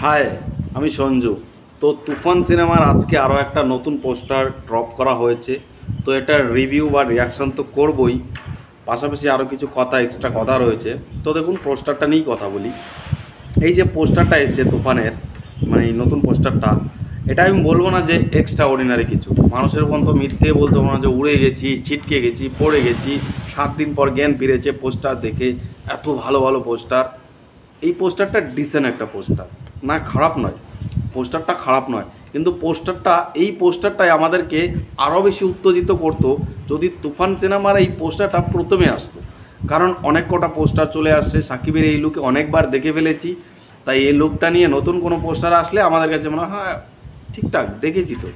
High, আমি সঞ্জু। তো তুফান সিনেমার আজকে আরও একটা নতুন পোস্টার ড্রপ করা হয়েছে। তো এটার রিভিউ বা রিয়াকশান তো করবই, পাশাপাশি আরও কিছু কথা এক্সট্রা কথা রয়েছে। তো দেখুন, পোস্টারটা নিয়েই কথা বলি। এই যে পোস্টারটা এসছে তুফানের, মানে এই নতুন পোস্টারটা, এটা আমি বলবো না যে এক্সট্রা অর্ডিনারি কিছু। মানুষের মন তো মিথ্যে বলতে পারবো না যে উড়ে গেছি, ছিটকে গেছি, পড়ে গেছি, 7 দিন পর জ্ঞান ফিরেছে পোস্টার দেখে। এত ভালো ভালো পোস্টার। এই পোস্টারটা ডিসেন্ট একটা পোস্টার, না খারাপ নয়, পোস্টারটা খারাপ নয়, কিন্তু এই পোস্টারটাই আমাদেরকে আরও বেশি উত্তেজিত করতো যদি তুফান সিনেমার এই পোস্টারটা প্রথমে আসতো। কারণ অনেক কটা পোস্টার চলে আসছে, সাকিবের এই লুকে অনেকবার দেখে ফেলেছি। তাই এই লুকটা নিয়ে নতুন কোনো পোস্টার আসলে আমাদের কাছে মনে হয় হ্যাঁ ঠিকঠাক দেখেছি তো,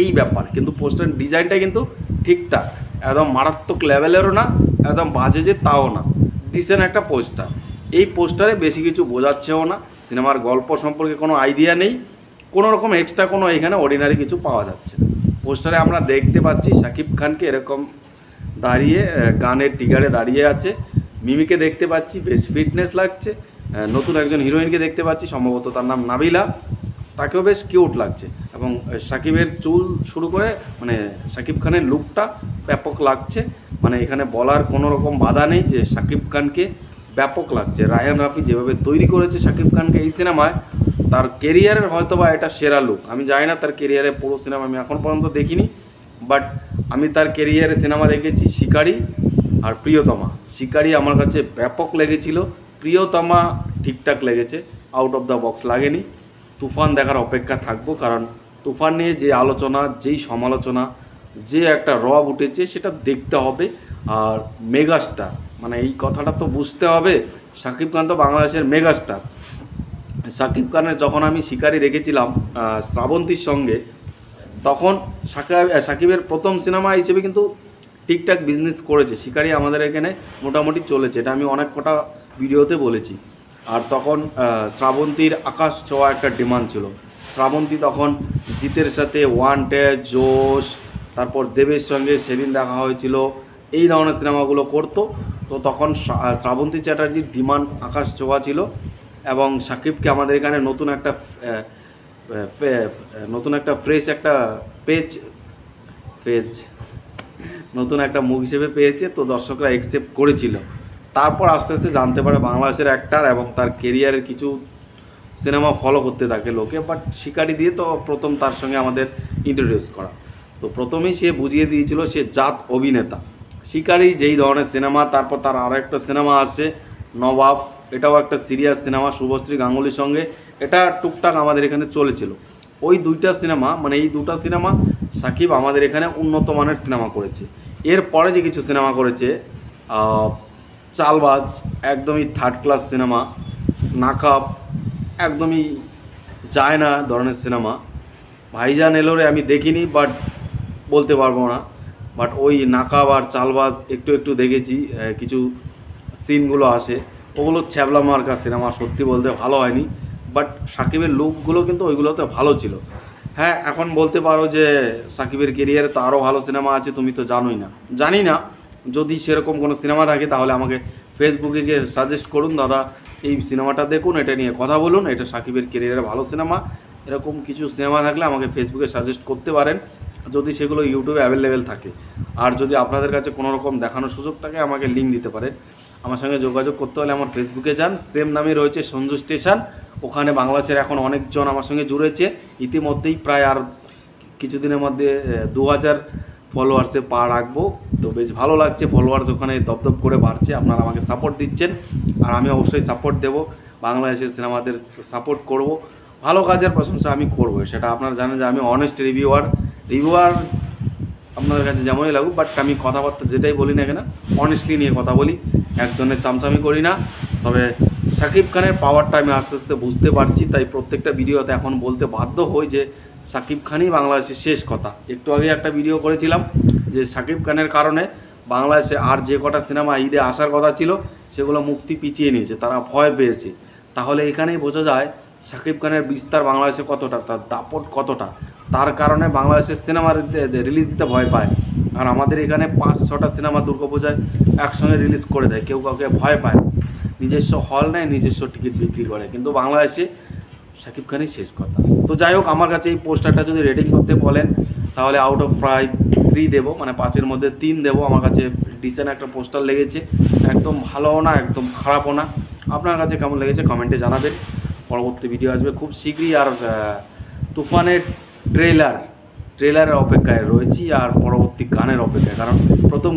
এই ব্যাপার। কিন্তু পোস্টার ডিজাইনটা কিন্তু ঠিকঠাক, একদম মারাত্মক লেভেলেরও না, একদম বাজে যে তাও না, ডিসেন্ট একটা পোস্টার। এই পোস্টারে বেশি কিছু বোঝাচ্ছেও না, সিনেমার গল্প সম্পর্কে কোনো আইডিয়া নেই, কোনো রকম এক্সট্রা কোনো এখানে অর্ডিনারি কিছু পাওয়া যাচ্ছে না। পোস্টারে আমরা দেখতে পাচ্ছি শাকিব খানকে এরকম দাঁড়িয়ে গানের টিগারে দাঁড়িয়ে আছে, মিমিকে দেখতে পাচ্ছি বেশ ফিটনেস লাগছে, নতুন একজন হিরোইনকে দেখতে পাচ্ছি, সম্ভবত তার নাম নাবিলা, তাকেও বেশ কিউট লাগছে। এবং সাকিবের চুল শুরু করে মানে শাকিব খানের লুকটা ব্যাপক লাগছে। মানে এখানে বলার কোনো রকম বাধা নেই যে শাকিব খানকে ব্যাপক লাগছে। রায়হান রাফি যেভাবে তৈরি করেছে শাকিব খানকে এই সিনেমায়, তার কেরিয়ারের হয়তো বা এটা সেরা লুক। আমি জানি না তার কেরিয়ারে পুরো সিনেমা আমি এখন পর্যন্ত দেখিনি, বাট আমি তার কেরিয়ারে সিনেমা দেখেছি শিকারি আর প্রিয়তমা। শিকারি আমার কাছে ব্যাপক লেগেছিল, প্রিয়তমা ঠিকঠাক লেগেছে, আউট অফ দ্য বক্স লাগেনি। তুফান দেখার অপেক্ষা থাকবো, কারণ তুফান নিয়ে যে আলোচনা, যেই সমালোচনা, যে একটা রব উঠেছে সেটা দেখতে হবে। আর মেগাস্টার, মানে এই কথাটা তো বুঝতে হবে, শাকিব খান তো বাংলাদেশের মেগাস্টার। শাকিব খানের যখন আমি শিকারি দেখেছিলাম শ্রাবন্তীর সঙ্গে, তখন সাকিবের প্রথম সিনেমা হিসেবে কিন্তু ঠিকঠাক বিজনেস করেছে। শিকারি আমাদের এখানে মোটামুটি চলেছে, এটা আমি অনেক কটা ভিডিওতে বলেছি। আর তখন শ্রাবন্তীর আকাশ ছোঁয়া একটা ডিমান্ড ছিল। শ্রাবন্তী তখন জিতের সাথে ওয়ান্টেড, জোশ, তারপর দেবের সঙ্গে সেদিন দেখা হয়েছিল, এই ধরনের সিনেমাগুলো করতো। তো তখন শ্রাবন্তী চ্যাটার্জির ডিমান্ড আকাশ ছোঁয়া ছিল। এবং সাকিবকে আমাদের এখানে নতুন একটা ফ্রেশ একটা পেজ পেজ নতুন একটা মুখ হিসেবে পেয়েছে, তো দর্শকরা অ্যাকসেপ্ট করেছিল। তারপর আস্তে আস্তে জানতে পারে বাংলাদেশের অ্যাক্টার, এবং তার কেরিয়ারের কিছু সিনেমা ফলো করতে থাকে লোকে। বাট শিকারি দিয়ে তো প্রথম তার সঙ্গে আমাদের ইন্ট্রোডিউস করা, তো প্রথমেই সে বুঝিয়ে দিয়েছিল সে জাত অভিনেতা। শিকারি যেই ধরনের সিনেমা, তারপর তার আরও একটা সিনেমা আসে নবাব, এটাও একটা সিরিয়াস সিনেমা শুভশ্রী গাঙ্গুলির সঙ্গে, এটা টুকটাক আমাদের এখানে চলেছিল। ওই দুইটা সিনেমা, মানে এই দুটো সিনেমা সাকিব আমাদের এখানে উন্নত মানের সিনেমা করেছে। এরপরে যে কিছু সিনেমা করেছে, চালবাজ একদমই থার্ড ক্লাস সিনেমা, নাকাব একদমই যায় না ধরনের সিনেমা, ভাইজান এলোরে আমি দেখিনি বাট বলতে পারবো না, বাট ওই নাকাব আর চালবাজ একটু একটু দেখেছি, কিছু সিনগুলো আসে, ওগুলো ছ্যাবলা মার্কা সিনেমা, সত্যি বলতে ভালো হয়নি। বাট সাকিবের লুকগুলো কিন্তু ওইগুলোতে ভালো ছিল। হ্যাঁ, এখন বলতে পারো যে সাকিবের কেরিয়ারে তো আরও ভালো সিনেমা আছে, তুমি তো জানোই না। জানি না, যদি সেরকম কোনো সিনেমা থাকে তাহলে আমাকে ফেসবুকে গিয়ে সাজেস্ট করুন, দাদা এই সিনেমাটা দেখুন, এটা নিয়ে কথা বলুন, এটা সাকিবের কেরিয়ারে ভালো সিনেমা। এরকম কিছু সিনেমা থাকলে আমাকে ফেসবুকে সাজেস্ট করতে পারেন, যদি সেগুলো ইউটিউবে অ্যাভেলেবেল থাকে। আর যদি আপনাদের কাছে কোনো রকম দেখানোর সুযোগ থাকে আমাকে লিঙ্ক দিতে পারেন। আমার সঙ্গে যোগাযোগ করতে হলে আমার ফেসবুকে যান, সেম নামে রয়েছে সঞ্জু স্টেশন। ওখানে বাংলাদেশের এখন অনেকজন আমার সঙ্গে জুড়েছে ইতিমধ্যেই, প্রায় আর কিছুদিনের মধ্যে 2000 ফলোয়ার্সে পা রাখবো। তো বেশ ভালো লাগছে, ফলোয়ার্স ওখানে দপদপ করে বাড়ছে, আপনারা আমাকে সাপোর্ট দিচ্ছেন, আর আমি অবশ্যই সাপোর্ট দেবো, বাংলাদেশের সিনেমাদের সাপোর্ট করব, ভালো কাজের প্রশংসা আমি করব। সেটা আপনারা জানেন যে আমি অনেস্ট রিভিউয়ার আপনাদের কাছে যেমনই লাগুক, বাট আমি কথাবার্তা যেটাই বলি না কেন অনেস্টলি নিয়ে কথা বলি, একজনের চামচামি করি না। তবে শাকিব খানের পাওয়ারটা আমি আস্তে আস্তে বুঝতে পারছি, তাই প্রত্যেকটা ভিডিওতে এখন বলতে বাধ্য হই যে শাকিব খানই বাংলাদেশের শেষ কথা। একটু আগে একটা ভিডিও করেছিলাম যে শাকিব খানের কারণে বাংলাদেশে আর যে কটা সিনেমা ঈদে আসার কথা ছিল সেগুলো মুক্তি পিছিয়ে নিয়েছে, তারা ভয় পেয়েছে। তাহলে এখানেই বোঝা যায় শাকিব খানের বিস্তার বাংলাদেশে কতটা, তার দাপট কতটা, তার কারণে বাংলাদেশের সিনেমা রিলিজ দিতে ভয় পায়। আর আমাদের এখানে 5-6টা সিনেমা দুর্গাপূজায় একসঙ্গে রিলিজ করে দেয়, কেউ কাউকে ভয় পায়, নিজস্ব হল নেয়, নিজস্ব টিকিট বিক্রি করে। কিন্তু বাংলাদেশে শাকিব খানই শেষ কথা। তো যাই হোক, আমার কাছে এই পোস্টারটা যদি রেটিং করতে বলেন তাহলে আউট অফ 3 দেবো, মানে 5-এর মধ্যে 3 দেবো। আমার কাছে ডিসেন্ট একটা পোস্টার লেগেছে, একদম ভালোও না একদম খারাপও না। আপনার কাছে কেমন লেগেছে কমেন্টে জানাবেন। পরবর্তী ভিডিও আসবে খুব শীঘ্রই। আর তুফানের ট্রেলারের অপেক্ষায় রয়েছি, আর পরবর্তী গানের অপেক্ষায়, কারণ প্রথম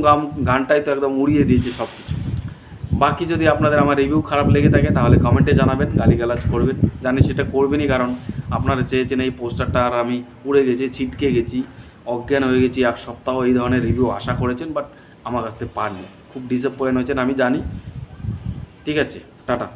গানটাই তো একদম উড়িয়ে দিয়েছে সব কিছু। বাকি যদি আপনাদের আমার রিভিউ খারাপ লেগে থাকে তাহলে কমেন্টে জানাবেন, গালিগালাজ করবেন, জানি সেটা করবেনই, কারণ আপনারা চেয়েছেন এই পোস্টারটা, আর আমি উড়ে গেছি, ছিটকে গেছি, অজ্ঞান হয়ে গেছি 1 সপ্তাহ, এই ধরনের রিভিউ আশা করেছেন, বাট আমার কাছ থেকে পাননি, খুব ডিসঅ্যাপয়েন্ট হয়েছেন আমি জানি। ঠিক আছে, টাটা।